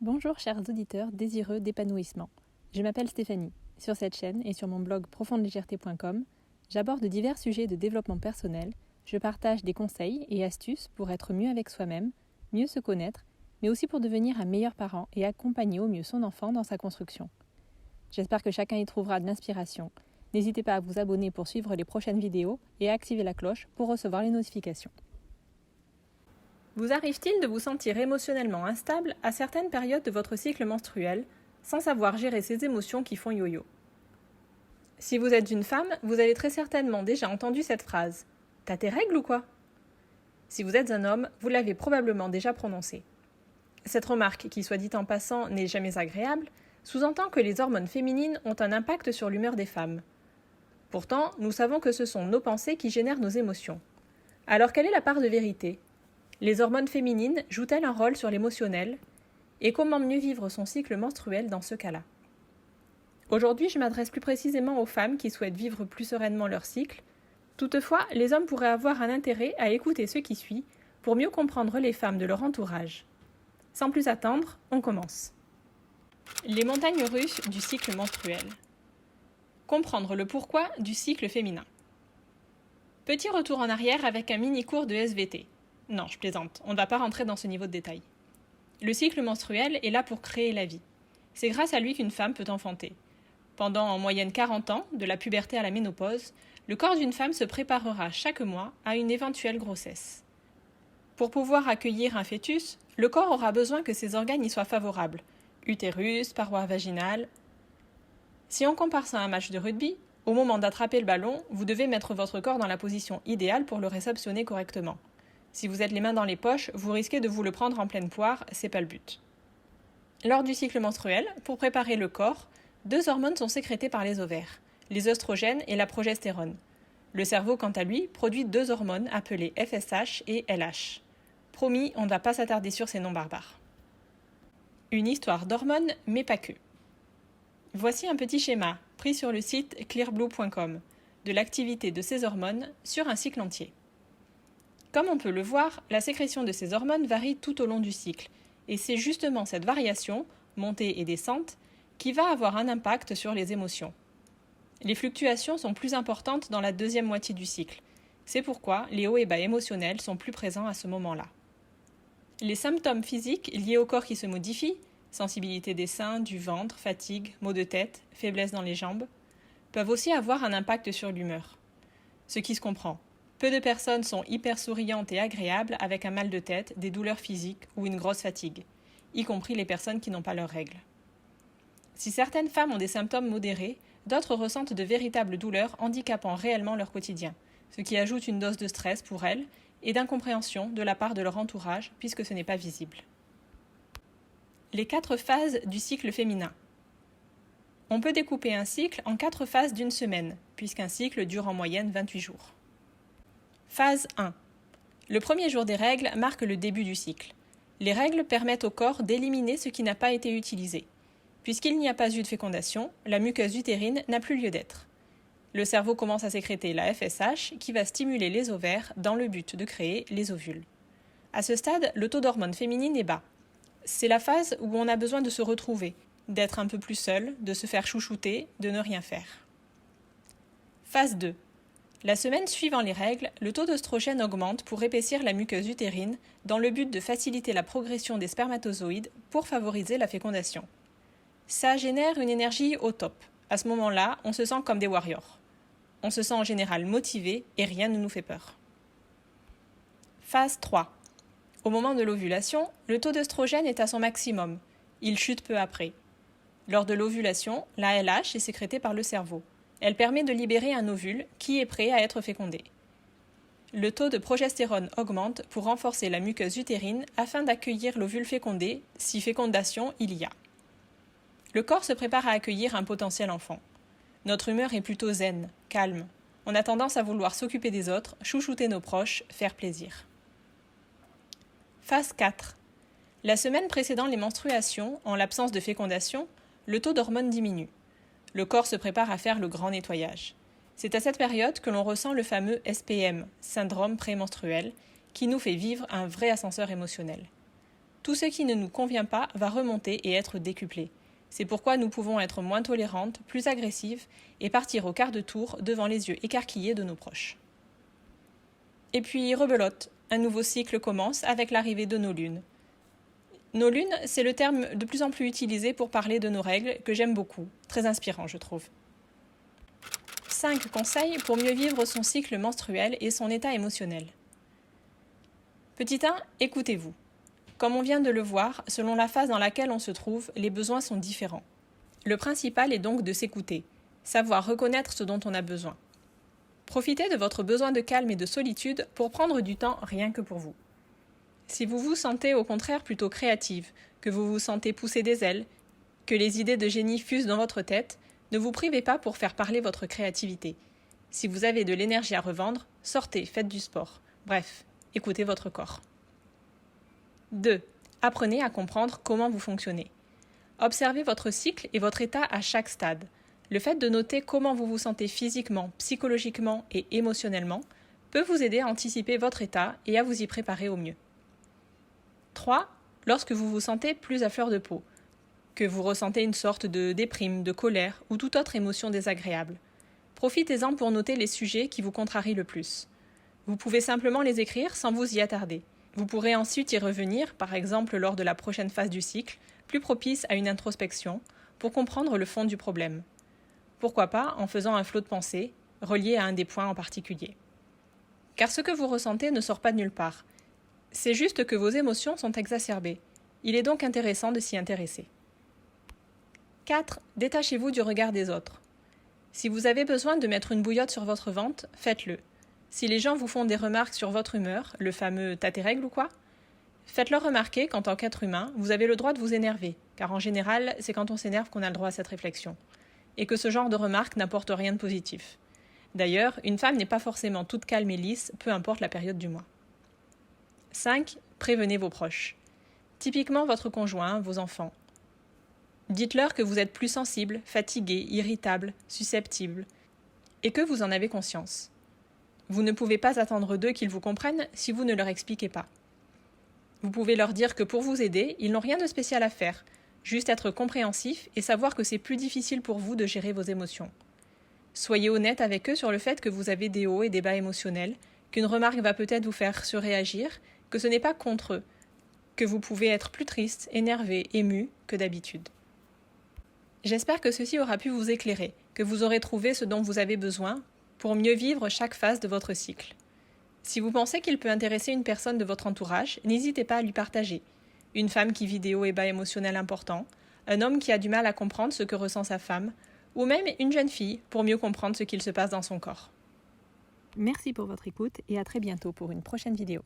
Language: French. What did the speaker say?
Bonjour chers auditeurs désireux d'épanouissement. Je m'appelle Stéphanie. Sur cette chaîne et sur mon blog profondelégèreté.com, j'aborde divers sujets de développement personnel, je partage des conseils et astuces pour être mieux avec soi-même, mieux se connaître, mais aussi pour devenir un meilleur parent et accompagner au mieux son enfant dans sa construction. J'espère que chacun y trouvera de l'inspiration. N'hésitez pas à vous abonner pour suivre les prochaines vidéos et à activer la cloche pour recevoir les notifications. Vous arrive-t-il de vous sentir émotionnellement instable à certaines périodes de votre cycle menstruel, sans savoir gérer ces émotions qui font yo-yo? Si vous êtes une femme, vous avez très certainement déjà entendu cette phrase « T'as tes règles ou quoi ?» Si vous êtes un homme, vous l'avez probablement déjà prononcée. Cette remarque, qui soit dit en passant n'est jamais agréable, sous-entend que les hormones féminines ont un impact sur l'humeur des femmes. Pourtant, nous savons que ce sont nos pensées qui génèrent nos émotions. Alors quelle est la part de vérité ? Les hormones féminines jouent-elles un rôle sur l'émotionnel? Et comment mieux vivre son cycle menstruel dans ce cas-là? Aujourd'hui, je m'adresse plus précisément aux femmes qui souhaitent vivre plus sereinement leur cycle. Toutefois, les hommes pourraient avoir un intérêt à écouter ce qui suit pour mieux comprendre les femmes de leur entourage. Sans plus attendre, on commence. Les montagnes russes du cycle menstruel. Comprendre le pourquoi du cycle féminin. Petit retour en arrière avec un mini-cours de SVT. Non, je plaisante, on ne va pas rentrer dans ce niveau de détail. Le cycle menstruel est là pour créer la vie. C'est grâce à lui qu'une femme peut enfanter. Pendant en moyenne 40 ans, de la puberté à la ménopause, le corps d'une femme se préparera chaque mois à une éventuelle grossesse. Pour pouvoir accueillir un fœtus, le corps aura besoin que ses organes y soient favorables. Utérus, parois vaginales. Si on compare ça à un match de rugby, au moment d'attraper le ballon, vous devez mettre votre corps dans la position idéale pour le réceptionner correctement. Si vous êtes les mains dans les poches, vous risquez de vous le prendre en pleine poire, c'est pas le but. Lors du cycle menstruel, pour préparer le corps, 2 hormones sont sécrétées par les ovaires, les œstrogènes et la progestérone. Le cerveau, quant à lui, produit 2 hormones appelées FSH et LH. Promis, on ne va pas s'attarder sur ces noms barbares. Une histoire d'hormones, mais pas que. Voici un petit schéma, pris sur le site clearblue.com, de l'activité de ces hormones sur un cycle entier. Comme on peut le voir, la sécrétion de ces hormones varie tout au long du cycle, et c'est justement cette variation, montée et descente, qui va avoir un impact sur les émotions. Les fluctuations sont plus importantes dans la deuxième moitié du cycle. C'est pourquoi les hauts et bas émotionnels sont plus présents à ce moment-là. Les symptômes physiques liés au corps qui se modifie, sensibilité des seins, du ventre, fatigue, maux de tête, faiblesse dans les jambes, peuvent aussi avoir un impact sur l'humeur. Ce qui se comprend. Peu de personnes sont hyper souriantes et agréables avec un mal de tête, des douleurs physiques ou une grosse fatigue, y compris les personnes qui n'ont pas leurs règles. Si certaines femmes ont des symptômes modérés, d'autres ressentent de véritables douleurs handicapant réellement leur quotidien, ce qui ajoute une dose de stress pour elles et d'incompréhension de la part de leur entourage puisque ce n'est pas visible. Les 4 phases du cycle féminin. On peut découper un cycle en 4 phases d'une semaine, puisqu'un cycle dure en moyenne 28 jours. Phase 1. Le premier jour des règles marque le début du cycle. Les règles permettent au corps d'éliminer ce qui n'a pas été utilisé. Puisqu'il n'y a pas eu de fécondation, la muqueuse utérine n'a plus lieu d'être. Le cerveau commence à sécréter la FSH qui va stimuler les ovaires dans le but de créer les ovules. À ce stade, le taux d'hormones féminines est bas. C'est la phase où on a besoin de se retrouver, d'être un peu plus seul, de se faire chouchouter, de ne rien faire. Phase 2. La semaine suivant les règles, le taux d'œstrogène augmente pour épaissir la muqueuse utérine dans le but de faciliter la progression des spermatozoïdes pour favoriser la fécondation. Ça génère une énergie au top. À ce moment-là, on se sent comme des warriors. On se sent en général motivé et rien ne nous fait peur. Phase 3. Au moment de l'ovulation, le taux d'œstrogène est à son maximum. Il chute peu après. Lors de l'ovulation, la LH est sécrétée par le cerveau. Elle permet de libérer un ovule qui est prêt à être fécondé. Le taux de progestérone augmente pour renforcer la muqueuse utérine afin d'accueillir l'ovule fécondé, si fécondation il y a. Le corps se prépare à accueillir un potentiel enfant. Notre humeur est plutôt zen, calme. On a tendance à vouloir s'occuper des autres, chouchouter nos proches, faire plaisir. Phase 4. La semaine précédant les menstruations, en l'absence de fécondation, le taux d'hormones diminue. Le corps se prépare à faire le grand nettoyage. C'est à cette période que l'on ressent le fameux SPM, syndrome prémenstruel, qui nous fait vivre un vrai ascenseur émotionnel. tout ce qui ne nous convient pas va remonter et être décuplé. C'est pourquoi nous pouvons être moins tolérantes, plus agressives et partir au quart de tour devant les yeux écarquillés de nos proches. Et puis rebelote, un nouveau cycle commence avec l'arrivée de nos lunes. Nos lunes, c'est le terme de plus en plus utilisé pour parler de nos règles que j'aime beaucoup, très inspirant je trouve. 5 conseils pour mieux vivre son cycle menstruel et son état émotionnel. Petit 1, écoutez-vous. Comme on vient de le voir, selon la phase dans laquelle on se trouve, les besoins sont différents. Le principal est donc de s'écouter, savoir reconnaître ce dont on a besoin. Profitez de votre besoin de calme et de solitude pour prendre du temps rien que pour vous. Si vous vous sentez au contraire plutôt créative, que vous vous sentez pousser des ailes, que les idées de génie fusent dans votre tête, ne vous privez pas pour faire parler votre créativité. Si vous avez de l'énergie à revendre, sortez, faites du sport. Bref, écoutez votre corps. 2. Apprenez à comprendre comment vous fonctionnez. Observez votre cycle et votre état à chaque stade. Le fait de noter comment vous vous sentez physiquement, psychologiquement et émotionnellement peut vous aider à anticiper votre état et à vous y préparer au mieux. 3. Lorsque vous vous sentez plus à fleur de peau, que vous ressentez une sorte de déprime, de colère ou toute autre émotion désagréable, profitez-en pour noter les sujets qui vous contrarient le plus. Vous pouvez simplement les écrire sans vous y attarder. Vous pourrez ensuite y revenir, par exemple lors de la prochaine phase du cycle, plus propice à une introspection, pour comprendre le fond du problème. Pourquoi pas en faisant un flot de pensée, relié à un des points en particulier. Car ce que vous ressentez ne sort pas de nulle part. C'est juste que vos émotions sont exacerbées. Il est donc intéressant de s'y intéresser. 4. Détachez-vous du regard des autres. Si vous avez besoin de mettre une bouillotte sur votre ventre, faites-le. Si les gens vous font des remarques sur votre humeur, le fameux « t'as tes règles ou quoi ?», faites-leur remarquer qu'en tant qu'être humain, vous avez le droit de vous énerver, car en général, c'est quand on s'énerve qu'on a le droit à cette réflexion, et que ce genre de remarques n'apporte rien de positif. D'ailleurs, une femme n'est pas forcément toute calme et lisse, peu importe la période du mois. 5. Prévenez vos proches. Typiquement votre conjoint, vos enfants. Dites-leur que vous êtes plus sensible, fatigué, irritable, susceptible, et que vous en avez conscience. Vous ne pouvez pas attendre d'eux qu'ils vous comprennent si vous ne leur expliquez pas. Vous pouvez leur dire que pour vous aider, ils n'ont rien de spécial à faire, juste être compréhensif et savoir que c'est plus difficile pour vous de gérer vos émotions. Soyez honnête avec eux sur le fait que vous avez des hauts et des bas émotionnels, qu'une remarque va peut-être vous faire surréagir, que ce n'est pas contre eux, que vous pouvez être plus triste, énervé, ému que d'habitude. J'espère que ceci aura pu vous éclairer, que vous aurez trouvé ce dont vous avez besoin pour mieux vivre chaque phase de votre cycle. Si vous pensez qu'il peut intéresser une personne de votre entourage, n'hésitez pas à lui partager. Une femme qui vit des hauts et bas émotionnels importants, un homme qui a du mal à comprendre ce que ressent sa femme, ou même une jeune fille pour mieux comprendre ce qu'il se passe dans son corps. Merci pour votre écoute et à très bientôt pour une prochaine vidéo.